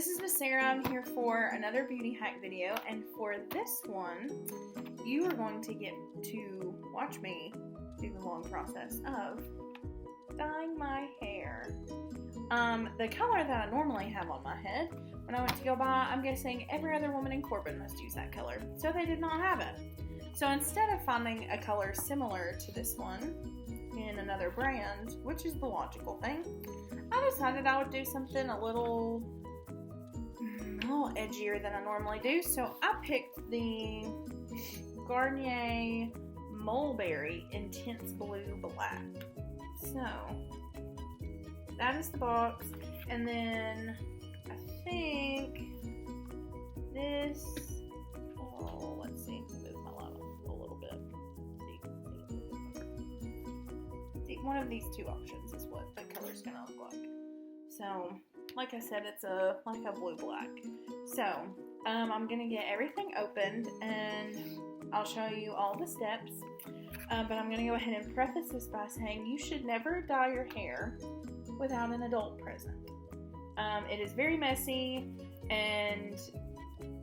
This is Miss Sara. I'm here for another beauty hack video, and for this one, you are going to get to watch me do the long process of dyeing my hair. The color that I normally have on my head, when I went to go buy, I'm guessing every other woman in Corbin must use that color, so they did not have it. So instead of finding a color similar to this one in another brand, which is the logical thing, I decided I would do something a little edgier than I normally do. So I picked the Garnier Mulberry Intense Blue Black. So that is the box, and then I think this, let's see, move my light a little bit. See, one of these two options is what the color's gonna look like. So, like I said, it's like a blue-black. So, I'm gonna get everything opened, and I'll show you all the steps. But I'm gonna go ahead and preface this by saying you should never dye your hair without an adult present. It is very messy, and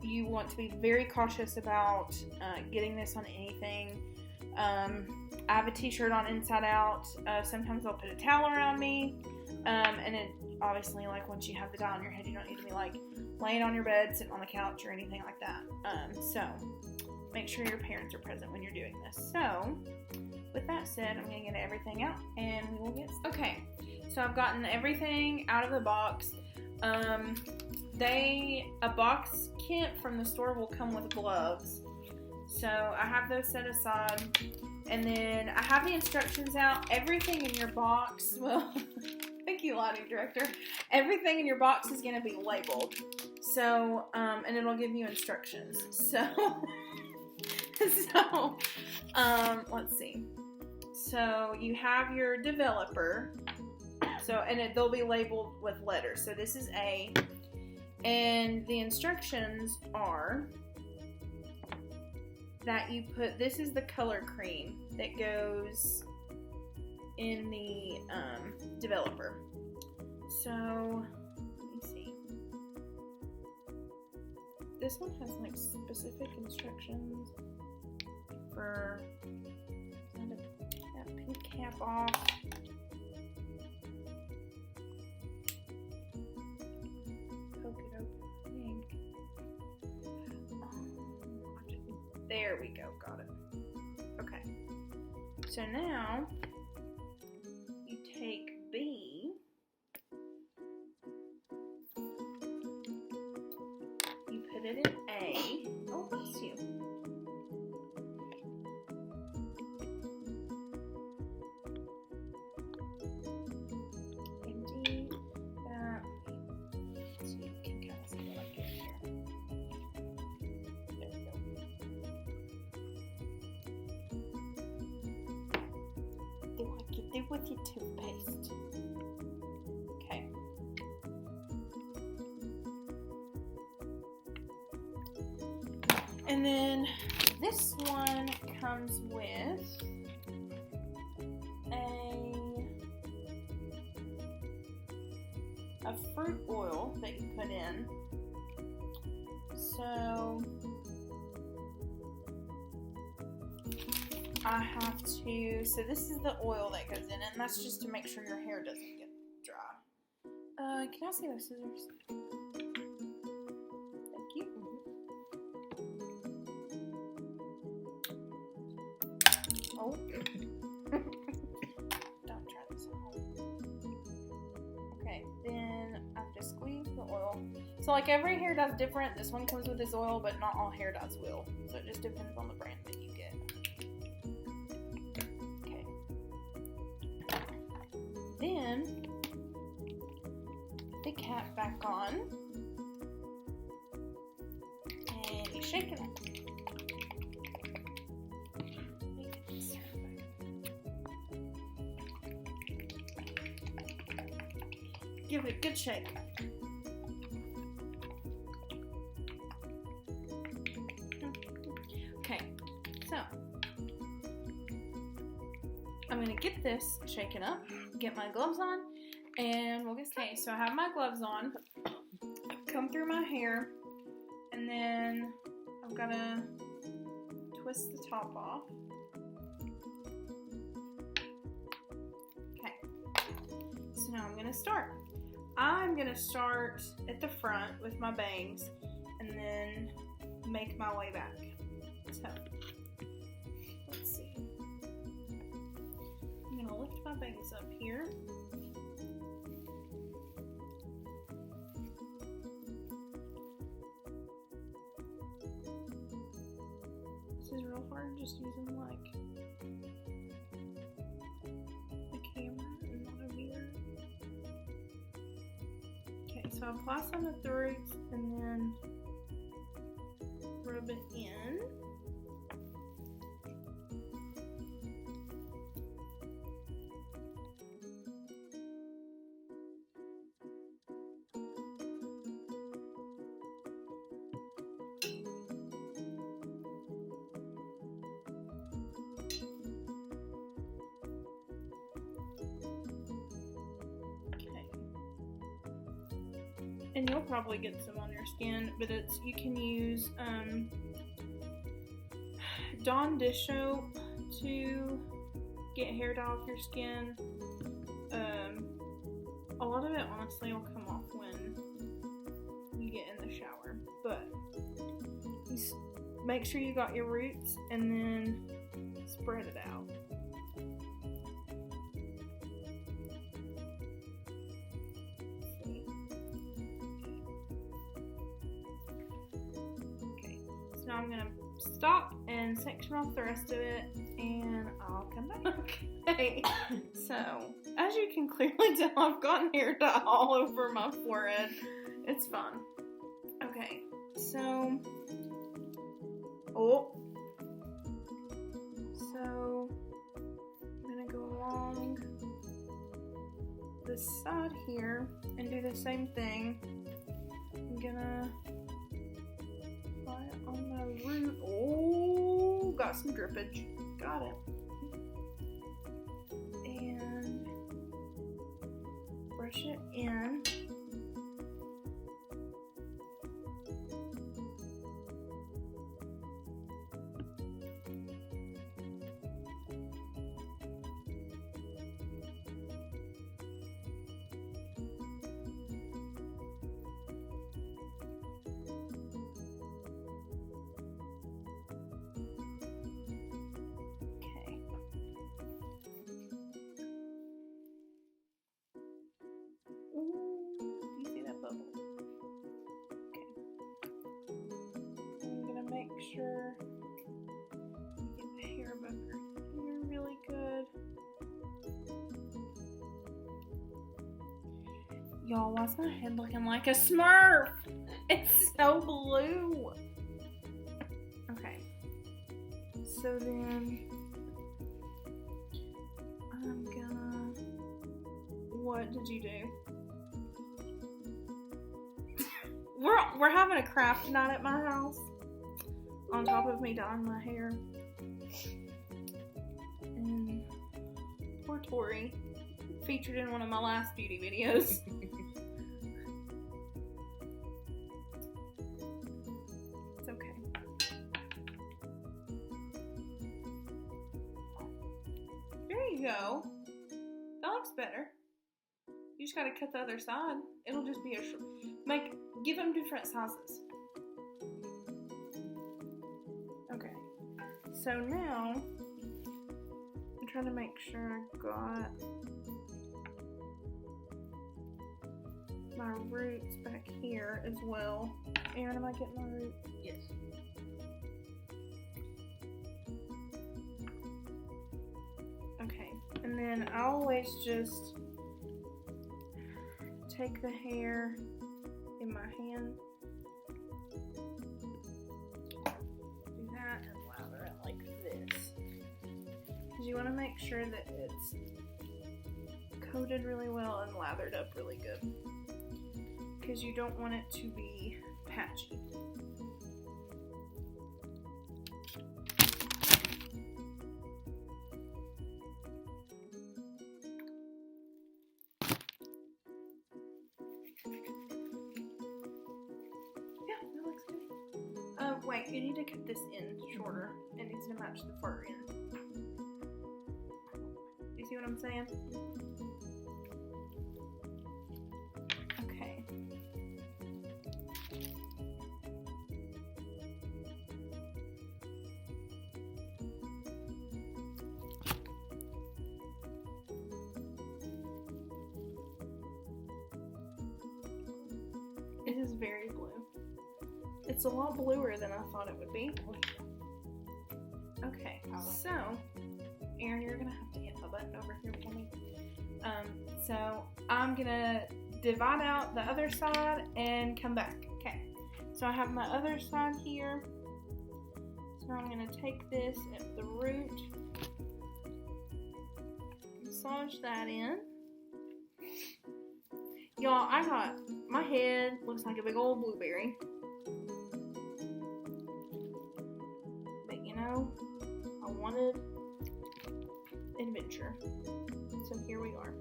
you want to be very cautious about getting this on anything. I have a t-shirt on inside out. Sometimes I'll put a towel around me, and it obviously, like, once you have the dye on your head, you don't need to be like laying on your bed, sitting on the couch, or anything like that. So make sure your parents are present when you're doing this. So with that said, I'm gonna get everything out and we will get started. Okay, so I've gotten everything out of the box. A box kit from the store will come with gloves, so I have those set aside, and then I have the instructions out. Everything in your box, well, thank you, lighting director. Everything in your box is going to be labeled, so and it'll give you instructions. So let's see. So you have your developer. So, and they'll be labeled with letters. So this is A, and the instructions are that you put, this is the color cream that goes in the developer. So, let me see. This one has like specific instructions for that pink cap off. There we go, got it. Okay, so now you take B, you put it in A. Oh, bless you. Empty that, so you can kind of see what I'm doing here. Do with your toothpaste. Okay. And then this one comes with a fruit oil that you put in. So I have to, so this is the oil that goes in, and that's just to make sure your hair doesn't get dry. Can I see those scissors? Thank you. Oh. Don't try this at home. Okay, then I have to squeeze the oil. So like every hair dye's different. This one comes with this oil, but not all hair dyes will. So it just depends on the brand that you get. Then the cap back on, and you shake it up. Give it a good shake. Okay, so I'm gonna get this shaken up, get my gloves on, and we'll get started. So I have my gloves on. I've comb through my hair, and then I'm gonna twist the top off. Okay, so now I'm gonna start. I'm gonna start at the front with my bangs and then make my way back. So, let's see. I'm gonna lift my bangs up here. This is real hard just using like the camera and not a mirror. Okay, so I apply some at the roots and then rub it in. And you'll probably get some on your skin, but you can use Dawn dish soap to get hair dye off your skin. A lot of it honestly will come off when you get in the shower, but make sure you got your roots and then spread it out. Now I'm going to stop and section off the rest of it, and I'll come back. Okay, so as you can clearly tell, I've gotten hair dye all over my forehead. It's fun. Okay, so, I'm going to go along this side here and do the same thing. I'm going to on my root. Oh, got some drippage. Got it. And brush it in. Sure you get the hair above your ear really good. Y'all, why's my head looking like a Smurf? It's so blue. Okay, so then I'm gonna, what did you do? We're having a craft night at my house. On top of me dyeing my hair. And poor Tori, featured in one of my last beauty videos. It's okay. There you go. That looks better. You just gotta cut the other side. It'll just be give them different sizes. So now, I'm trying to make sure I got my roots back here as well. Erin, am I getting my roots? Yes. Okay, and then I always just take the hair in my hand. You want to make sure that it's coated really well and lathered up really good, because you don't want it to be patchy. Wait, you need to cut this end shorter. It needs to match the fur end. You see what I'm saying? Okay. It is very blue. It's a lot bluer than I thought it would be. Okay, so Aaron, you're gonna have to hit my button over here for me. So I'm gonna divide out the other side and come back. Okay, so I have my other side here. So I'm gonna take this at the root, massage that in. Y'all, my head looks like a big old blueberry. But you know, I wanted adventure. So here we are.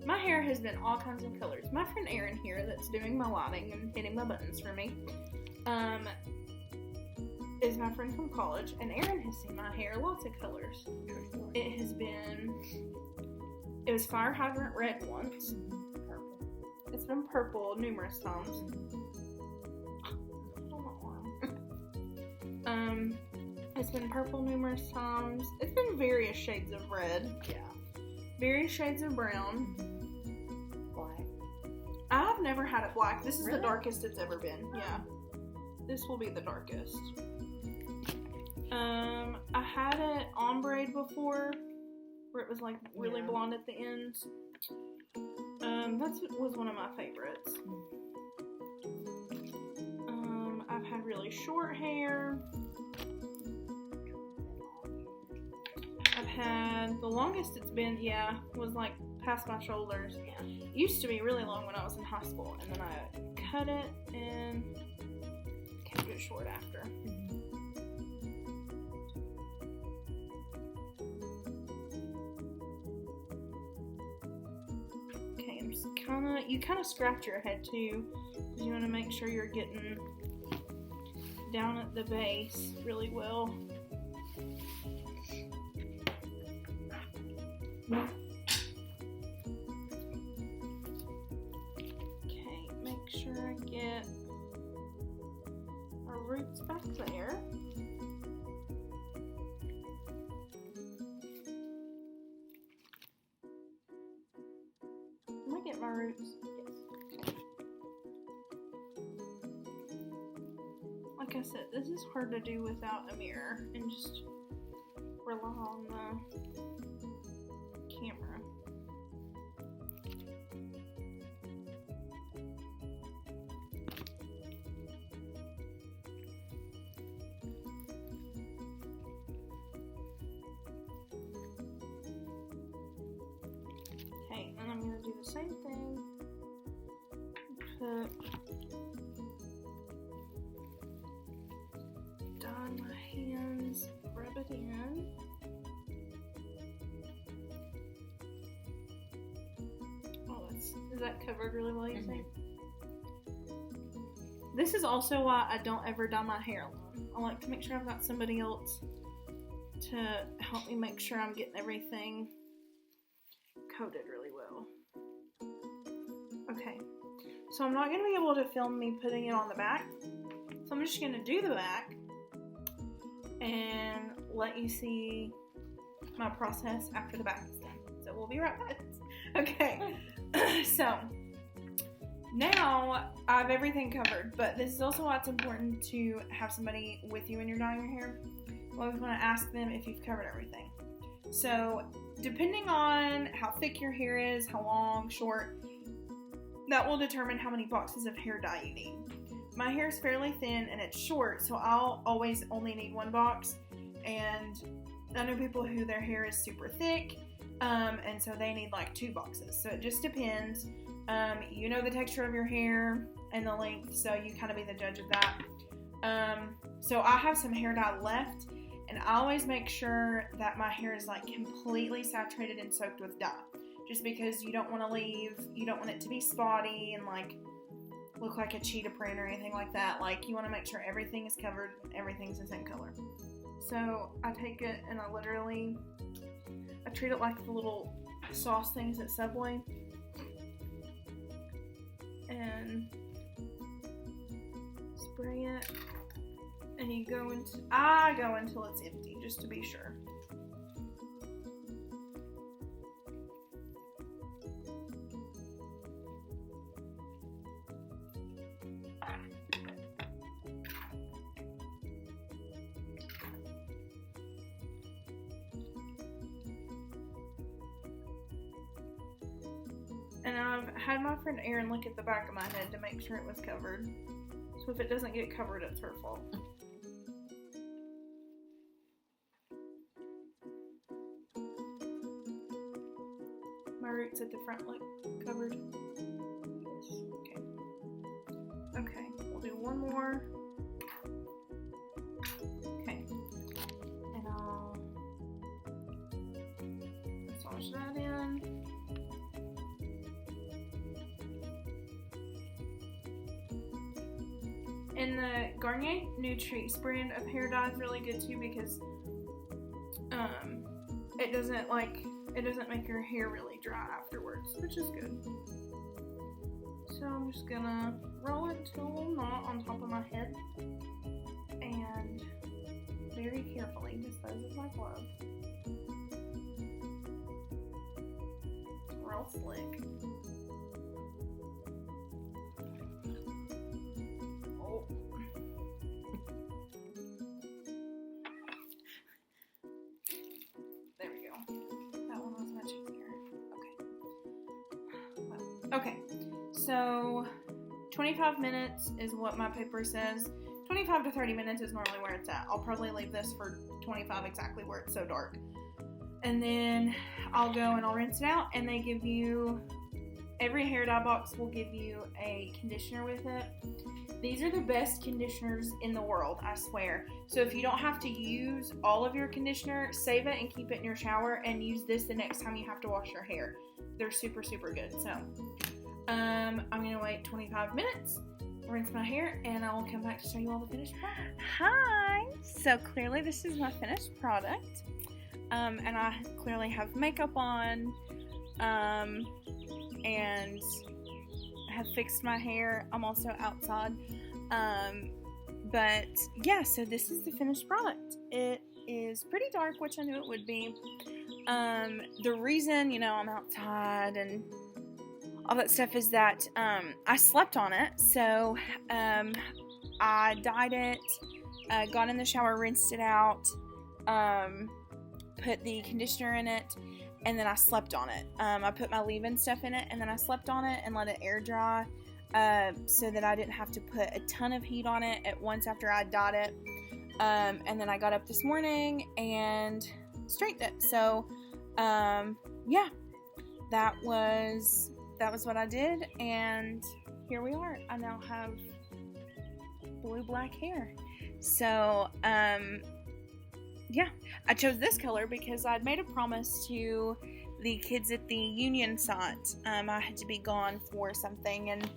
My hair has been all kinds of colors. My friend Erin here that's doing my lighting and hitting my buttons for me, is my friend from college, and Erin has seen my hair lots of colors. It was fire hydrant red once. Purple. It's been purple numerous times. It's been purple numerous times. It's been various shades of red. Yeah. Various shades of brown. Black. I've never had it black. This is Really? the darkest it's ever been. Yeah. This will be the darkest. I had it ombre before, where it was like really blonde at the ends. That was one of my favorites. I've had really short hair. I've had, the longest it's been, was like past my shoulders. Yeah. It used to be really long when I was in high school, and then I cut it and kept it short after. Okay, I'm just you kind of scratch your head too, because you want to make sure you're getting down at the base really well. Okay, make sure I get our roots back there. Can I get my roots? Yes. Like I said, this is hard to do without a mirror and just rely on the camera. Okay, and I'm going to do the same thing. Dye my hands, rub it in. Is that covered really well, you think? This is also why I don't ever dye my hair alone. I like to make sure I've got somebody else to help me make sure I'm getting everything coated really well. Okay, so I'm not going to be able to film me putting it on the back, so I'm just going to do the back and let you see my process after the back is done. So we'll be right back. Okay. So now I have everything covered, but this is also why it's important to have somebody with you when you're dyeing your hair. You always want to ask them if you've covered everything. So depending on how thick your hair is, how long, short, that will determine how many boxes of hair dye you need. My hair is fairly thin and it's short, so I'll always only need one box. And I know people who their hair is super thick, and so they need like 2 boxes. So it just depends. You know the texture of your hair and the length, so you kind of be the judge of that. So I have some hair dye left, and I always make sure that my hair is like completely saturated and soaked with dye, just because you don't want to leave, you don't want it to be spotty and like look like a cheetah print or anything like that. Like, you want to make sure everything is covered, everything's the same color. So I take it and I treat it like the little sauce things at Subway. And spray it. And I go until it's empty, just to be sure. And I've had my friend Erin look at the back of my head to make sure it was covered. So if it doesn't get covered, it's her fault. My roots at the front look covered. Yes. Okay. Okay, we'll do one more. Okay. And I'll massage that in. And the Garnier Nutrice brand of hair dye is really good too because it doesn't make your hair really dry afterwards, which is good. So I'm just gonna roll it into a little knot on top of my head and very carefully dispose of my glove. It's real slick. Okay, so 25 minutes is what my paper says. 25 to 30 minutes is normally where it's at. I'll probably leave this for 25 exactly where it's so dark. And then I'll go and I'll rinse it out, and they give you, every hair dye box will give you a conditioner with it. These are the best conditioners in the world, I swear. So if you don't have to use all of your conditioner, save it and keep it in your shower and use this the next time you have to wash your hair. They're super, super good. So I'm going to wait 25 minutes, rinse my hair, and I will come back to show you all the finished product. Hi! So clearly this is my finished product. And I clearly have makeup on and have fixed my hair. I'm also outside. But yeah, so this is the finished product. It is pretty dark, which I knew it would be. The reason, I'm outside and all that stuff is that I slept on it. So I dyed it, got in the shower, rinsed it out, put the conditioner in it, and then I slept on it. I put my leave-in stuff in it, and then I slept on it and let it air dry so that I didn't have to put a ton of heat on it at once after I dyed it. And then I got up this morning and straightened it. So yeah, that was what I did, and here we are. I now have blue-black hair. So yeah, I chose this color because I'd made a promise to the kids at the union site. I had to be gone for something, and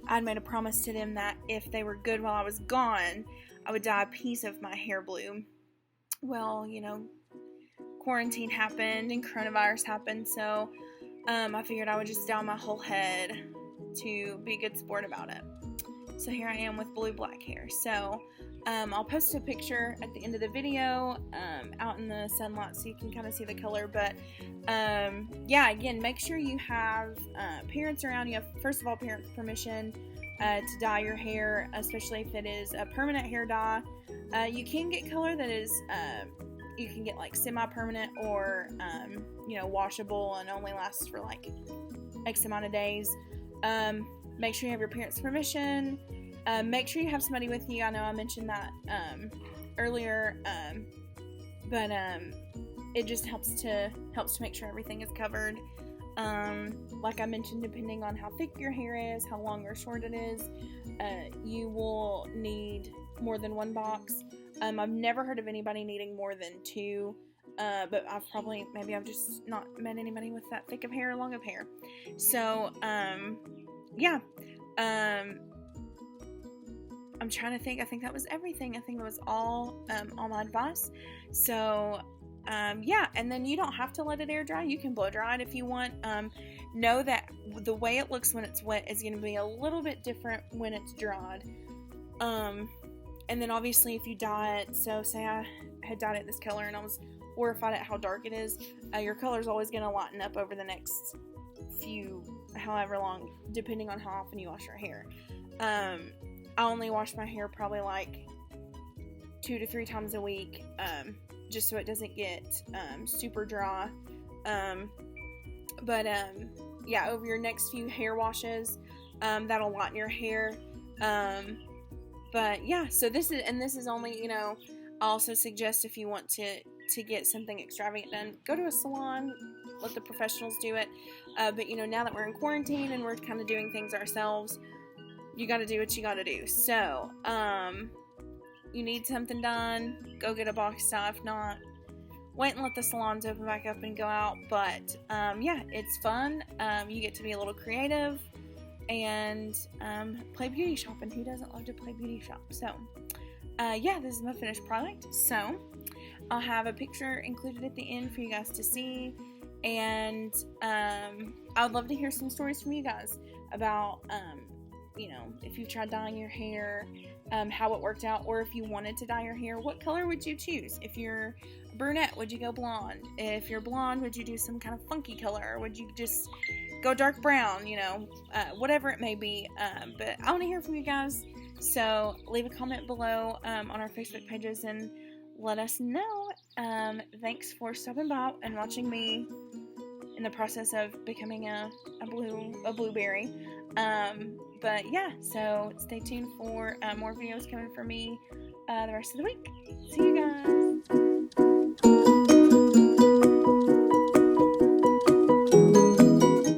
I'd made a promise to them that if they were good while I was gone, I would dye a piece of my hair blue. Well, quarantine happened and coronavirus happened, so I figured I would just dye my whole head to be a good sport about it. So here I am with blue-black hair. So I'll post a picture at the end of the video out in the sunlight so you can kind of see the color. But yeah, again, make sure you have parents around. You have, first of all, parents' permission to dye your hair, especially if it is a permanent hair dye. You can get color that is, you can get like semi-permanent or, washable and only lasts for like X amount of days. Make sure you have your parents' permission. Make sure you have somebody with you. I know I mentioned that earlier, but it just helps to make sure everything is covered. Like I mentioned, depending on how thick your hair is, how long or short it is, you will need more than one box. I've never heard of anybody needing more than two, but I've just not met anybody with that thick of hair or long of hair. So, yeah. I'm trying to think. I think that was everything. I think that was all my advice. So, yeah, and then you don't have to let it air dry. You can blow dry it if you want. Know that the way it looks when it's wet is going to be a little bit different when it's dried. And then obviously if you dye it, so say I had dyed it this color and I was horrified at how dark it is, your color is always going to lighten up over the next however long, depending on how often you wash your hair. I only wash my hair probably like 2 to 3 times a week, just so it doesn't get super dry. Yeah, over your next few hair washes, that'll lighten your hair. But yeah, so this is only, I also suggest if you want to get something extravagant done, go to a salon, let the professionals do it. But now that we're in quarantine and we're kind of doing things ourselves, you got to do what you got to do. So, you need something done, go get a box tie. If not, wait and let the salons open back up and go out. But, yeah, it's fun. You get to be a little creative and play beauty shop, and who doesn't love to play beauty shop? So yeah, this is my finished product, so I'll have a picture included at the end for you guys to see, and I would love to hear some stories from you guys about if you've tried dyeing your hair, how it worked out, or if you wanted to dye your hair, what color would you choose? If you're a brunette, would you go blonde? If you're blonde, would you do some kind of funky color, or would you just go dark brown, whatever it may be. But I want to hear from you guys, so leave a comment below on our Facebook pages and let us know. Thanks for stopping by and watching me in the process of becoming a blueberry. But yeah, so stay tuned for more videos coming from me the rest of the week. See you guys.